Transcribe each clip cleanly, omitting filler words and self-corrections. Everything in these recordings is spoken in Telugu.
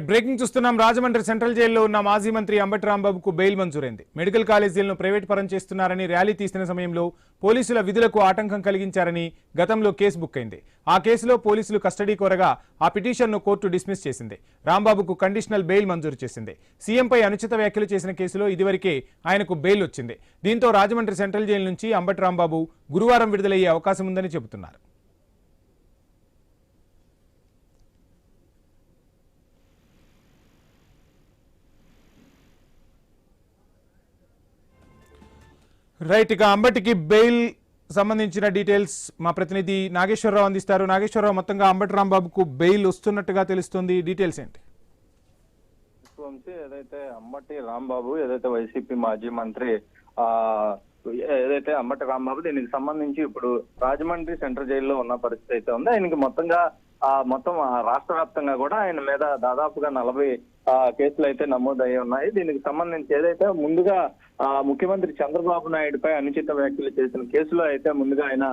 బ్రేకింగ్ చూస్తున్నాం. రాజమండ్రి సెంట్రల్ జైల్లో ఉన్న మాజీ మంత్రి అంబటి రాంబాబుకు బెయిల్ మంజూరైంది. మెడికల్ కాలేజీలను ప్రైవేట్ పరం చేస్తున్నారని ర్యాలీ తీసిన సమయంలో పోలీసుల విధులకు ఆటంకం కలిగించారని గతంలో కేసు బుక్ అయింది. ఆ కేసులో పోలీసులు కస్టడీ కోరగా ఆ పిటిషన్ను కోర్టు డిస్మిస్ చేసింది. రాంబాబుకు కండిషనల్ బెయిల్ మంజూరు చేసింది. సీఎంపై అనుచిత వ్యాఖ్యలు చేసిన కేసులో ఇదివరకే ఆయనకు బెయిల్ వచ్చింది. దీంతో రాజమండ్రి సెంట్రల్ జైలు నుంచి అంబటి రాంబాబు గురువారం విడుదలయ్యే అవకాశం ఉందని చెబుతున్నారు. రైట్, ఇక అంబటికి బెయిల్ సంబంధించిన డీటెయిల్స్ మా ప్రతినిధి నాగేశ్వరరావు అందిస్తారు. నాగేశ్వరరావు, మొత్తంగా అంబటి రాంబాబుకు బెయిల్ వస్తున్నట్టుగా తెలుస్తుంది, డీటెయిల్స్ ఏంటి? ఏదైతే అంబటి రాంబాబు ఏదైతే వైసీపీ మాజీ మంత్రి ఏదైతే అంబటి రాంబాబు దీనికి సంబంధించి ఇప్పుడు రాజమండ్రి సెంట్రల్ జైల్లో ఉన్న పరిస్థితి అయితే ఉంది. ఆయనకి మొత్తం రాష్ట్ర వ్యాప్తంగా కూడా ఆయన మీద దాదాపుగా 40 కేసులు అయితే నమోదయ్యి ఉన్నాయి. దీనికి సంబంధించి ఏదైతే ముందుగా ముఖ్యమంత్రి చంద్రబాబు నాయుడుపై అనుచిత వ్యాఖ్యలు చేసిన కేసులో అయితే ముందుగా ఆయన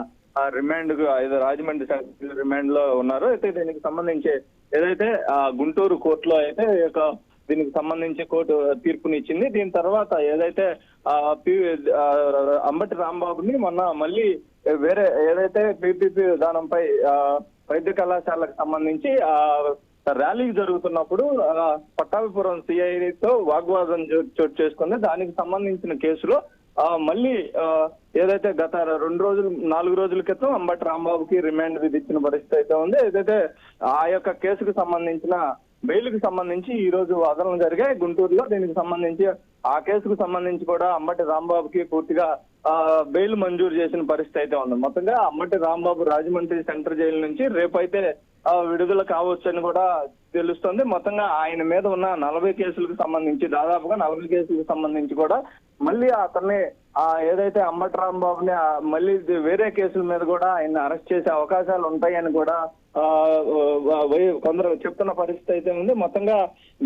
రిమాండ్ రాజమండ్రి రిమాండ్ లో ఉన్నారు. అయితే దీనికి సంబంధించి ఏదైతే గుంటూరు కోర్టులో అయితే దీనికి సంబంధించి కోర్టు తీర్పునిచ్చింది. దీని తర్వాత ఏదైతే అంబటి రాంబాబుని మొన్న మళ్ళీ వేరే ఏదైతే పీపీపీ విధానంపై వైద్య కళాశాలకు సంబంధించి ర్యాలీకి జరుగుతున్నప్పుడు పట్టాభిపురం సిఐతో వాగ్వాదం చోటు చేసుకుంది. దానికి సంబంధించిన కేసులో మళ్ళీ ఏదైతే గత 4 రోజుల క్రితం అంబటి రాంబాబుకి రిమాండ్ విధించిన పరిస్థితి అయితే ఉంది. ఏదైతే ఆ యొక్క కేసుకు సంబంధించిన బెయిల్కి సంబంధించి ఈ రోజు వాదనలు జరిగాయి గుంటూరులో. దీనికి సంబంధించి ఆ కేసుకు సంబంధించి కూడా అంబటి రాంబాబుకి పూర్తిగా బెయిల్ మంజూరు చేసిన పరిస్థితి అయితే ఉంది. మొత్తంగా అంబటి రాంబాబు రాజమండ్రి సెంట్రల్ జైలు నుంచి రేపైతే విడుదల కావచ్చు అని కూడా తెలుస్తుంది. మొత్తంగా ఆయన మీద ఉన్న 40 కేసులకు సంబంధించి దాదాపుగా 40 కేసులకు సంబంధించి కూడా మళ్ళీ అతన్ని ఏదైతే అంబటి రాంబాబుని మళ్ళీ వేరే కేసుల మీద కూడా ఆయన అరెస్ట్ చేసే అవకాశాలు ఉంటాయని కూడా కొందరు చెప్తున్న పరిస్థితి అయితే ఉంది. మొత్తంగా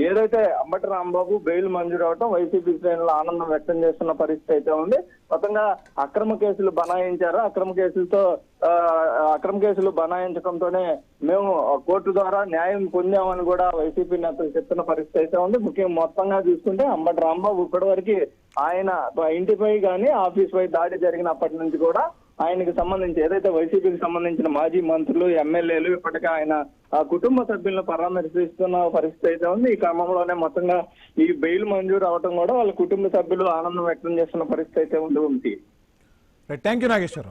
ఏదైతే అంబటి రాంబాబు బెయిల్ మంజూరు అవటం వైసీపీ శ్రేణులు ఆనందం వ్యక్తం చేస్తున్న పరిస్థితి అయితే ఉంది. మొత్తంగా అక్రమ కేసులు బనాయించారు. అక్రమ కేసులు బనాయించడంతోనే మేము కోర్టు ద్వారా న్యాయం పొందామని కూడా వైసీపీ నేతలు చెప్తున్న పరిస్థితి అయితే ఉంది. ముఖ్యంగా మొత్తంగా చూసుకుంటే అంబటి రాంబాబు ఇప్పటివరకు ఆయన ఇంటిపై కానీ ఆఫీస్ పై దాడి జరిగినప్పటి నుంచి కూడా ఆయనకి సంబంధించి ఏదైతే వైసీపీకి సంబంధించిన మాజీ మంత్రులు ఎమ్మెల్యేలు ఇప్పటికే ఆయన కుటుంబ సభ్యులను పరామర్శిస్తున్న పరిస్థితి అయితే ఉంది. ఈ క్రమంలోనే మొత్తంగా ఈ బెయిల్ మంజూరు అవడం కూడా వాళ్ళ కుటుంబ సభ్యులు ఆనందం వ్యక్తం చేస్తున్న పరిస్థితి అయితే ఉంది. Thank you Nageswararao.